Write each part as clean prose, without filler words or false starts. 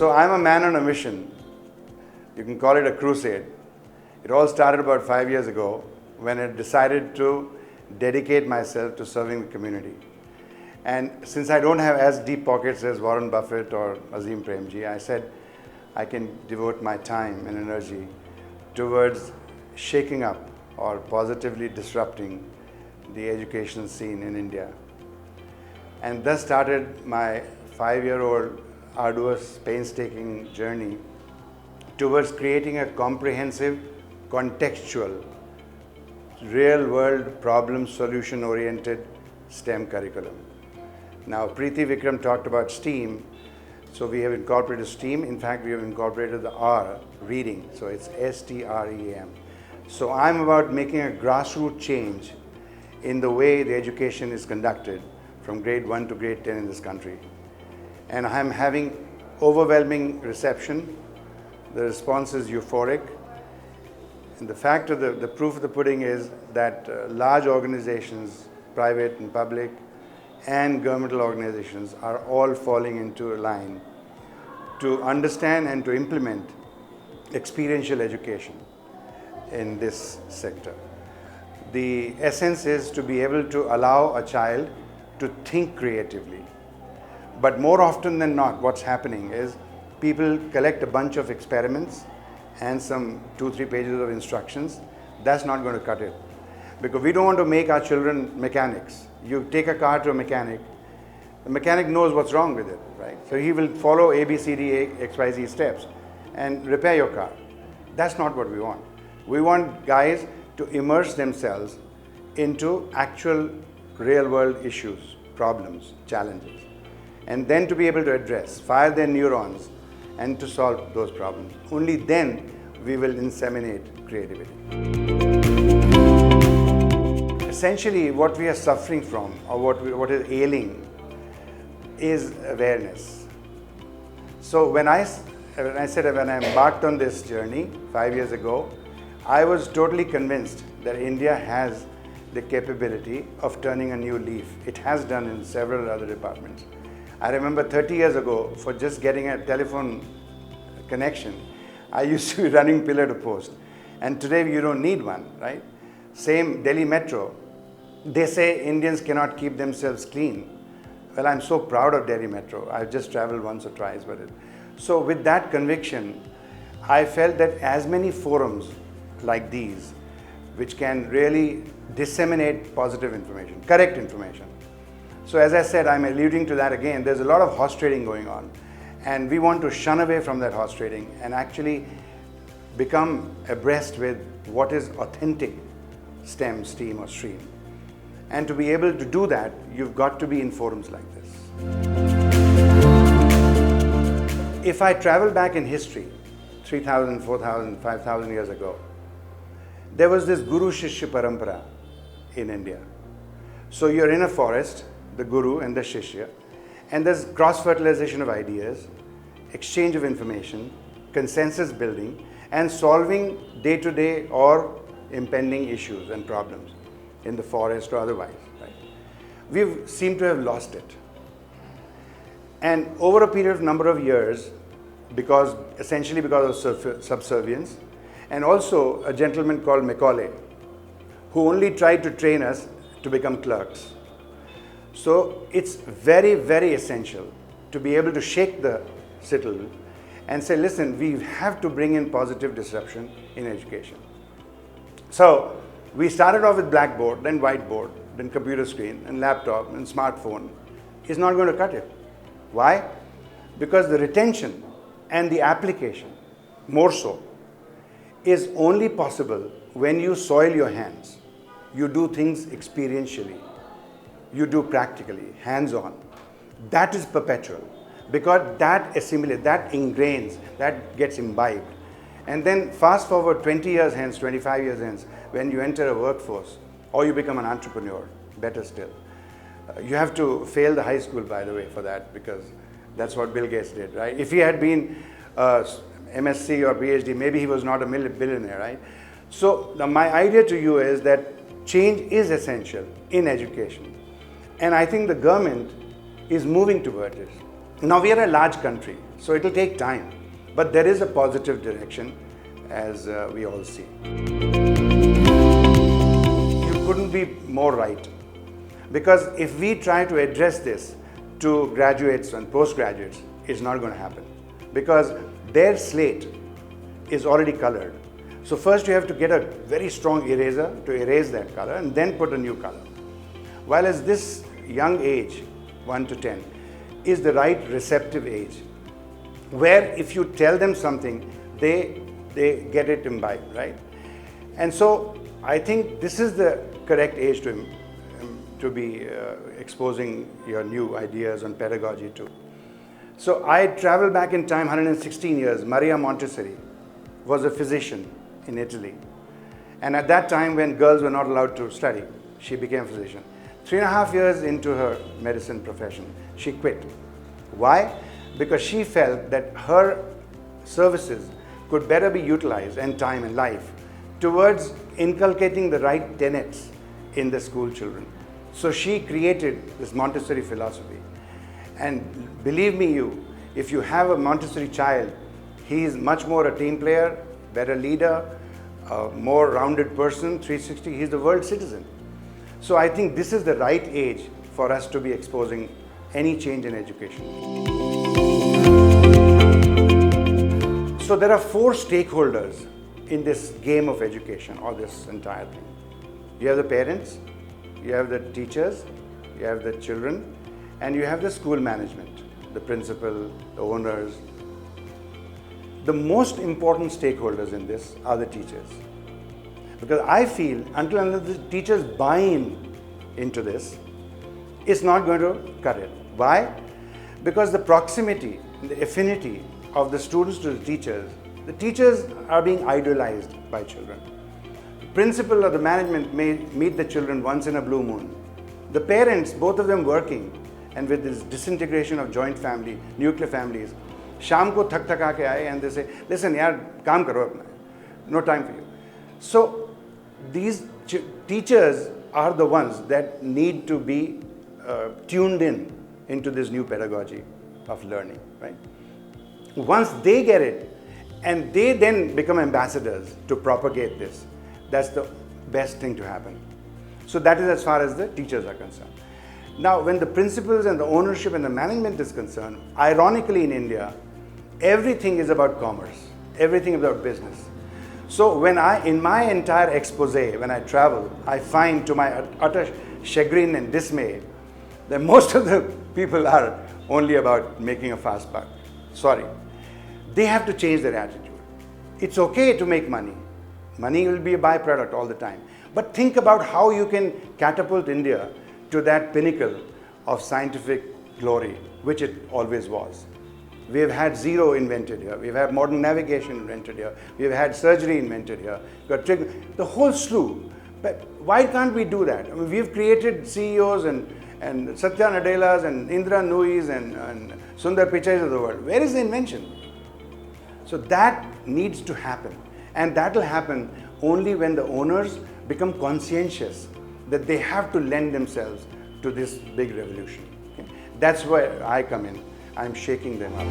So I'm a man on a mission. You can call it a crusade. It all started about 5 years ago when I decided to dedicate myself to serving the community. And since I don't have as deep pockets as Warren Buffett or Azim Premji, I said I can devote my time and energy towards shaking up or positively disrupting the education scene in India. And thus started my 5-year-old arduous, painstaking journey towards creating a comprehensive, contextual, real-world problem solution-oriented STEM curriculum. Now, Preeti Vikram talked about STEAM, so we have incorporated STEAM. In fact, we have incorporated the R, reading, so it's STREAM. So I'm about making a grassroots change in the way the education is conducted from grade 1 to grade 10 in this country. And I'm having overwhelming reception. The response is euphoric. And the fact of the proof of the pudding is that large organizations, private and public, and governmental organizations are all falling into a line to understand and to implement experiential education in this sector. The essence is to be able to allow a child to think creatively. But more often than not, what's happening is people collect a bunch of experiments and some 2-3 pages of instructions. That's not going to cut it. Because we don't want to make our children mechanics. You take a car to a mechanic, the mechanic knows what's wrong with it, right? So he will follow A, B, C, D, X, Y, Z steps and repair your car. That's not what we want. We want guys to immerse themselves into actual real-world issues, problems, challenges, and then to be able to address, fire their neurons, and to solve those problems. Only then we will inseminate creativity. Essentially, what we are suffering from, or what is ailing, is awareness. So when I embarked on this journey 5 years ago, I was totally convinced that India has the capability of turning a new leaf. It has done in several other departments. I remember 30 years ago, for just getting a telephone connection, I used to be running pillar to post. And today you don't need one, right? Same Delhi Metro. They say Indians cannot keep themselves clean. Well, I'm so proud of Delhi Metro. I've just traveled once or twice with it. So with that conviction, I felt that as many forums like these, which can really disseminate positive information, correct information. So as I said, I'm alluding to that again, there's a lot of horse trading going on. And we want to shun away from that horse trading and actually become abreast with what is authentic STEM, STEAM or STREAM. And to be able to do that, you've got to be in forums like this. If I travel back in history, 3,000, 4,000, 5,000 years ago, there was this Guru Shishya Parampara in India. So you're in a forest, the Guru and the Shishya, and there's cross-fertilization of ideas, exchange of information, consensus building, and solving day-to-day or impending issues and problems in the forest or otherwise. Right? We've seemed to have lost it. And over a period of number of years, essentially because of subservience, and also a gentleman called Macaulay, who only tried to train us to become clerks. So it's very, very essential to be able to shake the citadel and say, listen, we have to bring in positive disruption in education. So we started off with blackboard, then whiteboard, then computer screen, and laptop, and smartphone. It's not going to cut it. Why? Because the retention and the application, more so, is only possible when you soil your hands. You do things experientially. You do practically, hands-on. That is perpetual, because that assimilates, that ingrains, that gets imbibed. And then fast forward 20 years hence, 25 years hence, when you enter a workforce or you become an entrepreneur, better still. You have to fail the high school, by the way, for that, because that's what Bill Gates did, right? If he had been MSc or PhD, maybe he was not a billionaire, right? So my idea to you is that change is essential in education. And I think the government is moving towards this. Now we are a large country, so it will take time, but there is a positive direction as we all see. You couldn't be more right, because if we try to address this to graduates and postgraduates, it's not going to happen, because their slate is already colored. So first you have to get a very strong eraser to erase that color and then put a new color. While as this young age, 1 to 10, is the right receptive age, where if you tell them something, they get it imbibed, right? And so I think this is the correct age to be exposing your new ideas on pedagogy too. So I travel back in time 116 years. Maria Montessori was a physician in Italy. And at that time when girls were not allowed to study, she became a physician. 3.5 years into her medicine profession, she quit. Why? Because she felt that her services could better be utilized and time and life towards inculcating the right tenets in the school children. So she created this Montessori philosophy. And believe me if you have a Montessori child, he is much more a team player, better leader, a more rounded person, 360, he's the world citizen. So I think this is the right age for us to be exposing any change in education. So there are 4 stakeholders in this game of education, or this entire thing. You have the parents, you have the teachers, you have the children, and you have the school management, the principal, the owners. The most important stakeholders in this are the teachers. Because I feel until the teachers buy into this, it's not going to cut it. Why? Because the proximity, the affinity of the students to the teachers are being idolized by children. The principal or the management may meet the children once in a blue moon. The parents, both of them working, and with this disintegration of joint family, nuclear families, sham ko thak thak aake aaye and they say, listen yaar, kaam karo apna, no time for you. So these teachers are the ones that need to be tuned into this new pedagogy of learning, right? Once they get it and they then become ambassadors to propagate this, that's the best thing to happen. So that is as far as the teachers are concerned. Now, when the principals and the ownership and the management is concerned, ironically in India, everything is about commerce, everything about business. So in my entire expose, when I travel, I find to my utter chagrin and dismay that most of the people are only about making a fast buck. Sorry. They have to change their attitude. It's okay to make money. Money will be a byproduct all the time. But think about how you can catapult India to that pinnacle of scientific glory, which it always was. We have had zero invented here. We've had modern navigation invented here. We've had surgery invented here. We've got the whole slew. But why can't we do that? I mean, we've created CEOs and Satya Nadellas and Indra Nuis and Sundar Pichais of the world. Where is the invention? So that needs to happen. And that will happen only when the owners become conscientious that they have to lend themselves to this big revolution. Okay? That's where I come in. I'm shaking them up.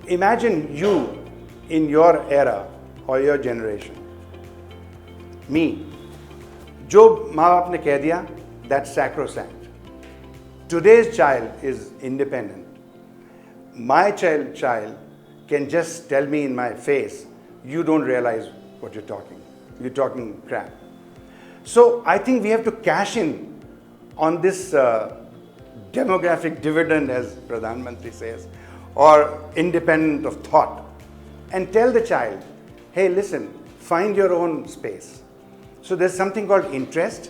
Imagine you in your era or your generation. Me. Jo maa baap ne keh diya, that's sacrosanct. Today's child is independent. My child can just tell me in my face, you don't realize what you're talking. You're talking crap. So I think we have to cash in on this demographic dividend, as Pradhan Mantri says, or independent of thought, and tell the child, hey, listen, find your own space. So there's something called interest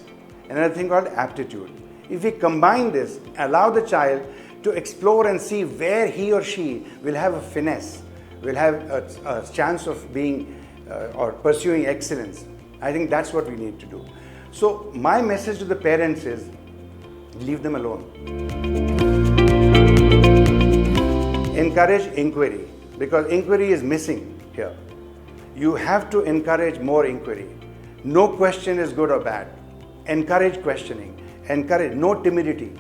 and another thing called aptitude. If we combine this, allow the child to explore and see where he or she will have a finesse, will have a chance of being or pursuing excellence, I think that's what we need to do. So my message to the parents is, leave them alone. Encourage inquiry, because inquiry is missing here. You have to encourage more inquiry. No question is good or bad. Encourage questioning. Encourage, no timidity.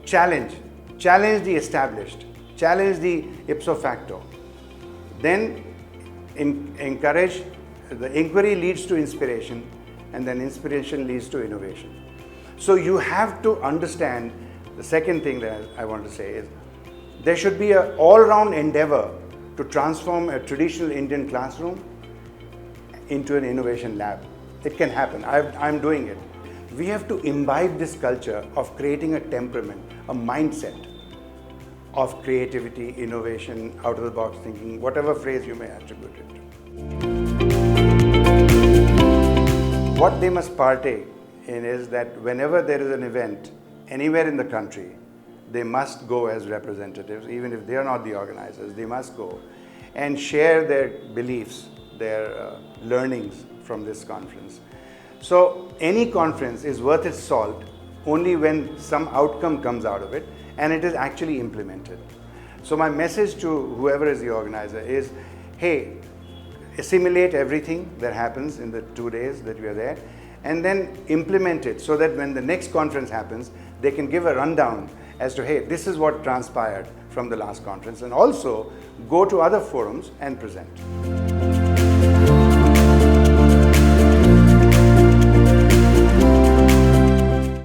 challenge the established, challenge the ipso facto. Then encourage, the inquiry leads to inspiration, and then inspiration leads to innovation. So you have to understand, the second thing that I want to say is, there should be an all-round endeavor to transform a traditional Indian classroom into an innovation lab. It can happen. I'm doing it. We have to imbibe this culture of creating a temperament, a mindset of creativity, innovation, out-of-the-box thinking, whatever phrase you may attribute it to. What they must partake in is that whenever there is an event anywhere in the country, they must go as representatives, even if they are not the organizers. They must go and share their beliefs, their learnings from this conference. So any conference is worth its salt only when some outcome comes out of it and it is actually implemented. So my message to whoever is the organizer is, hey, assimilate everything that happens in the 2 days that we are there, and then implement it so that when the next conference happens, they can give a rundown as to, hey, this is what transpired from the last conference, and also go to other forums and present.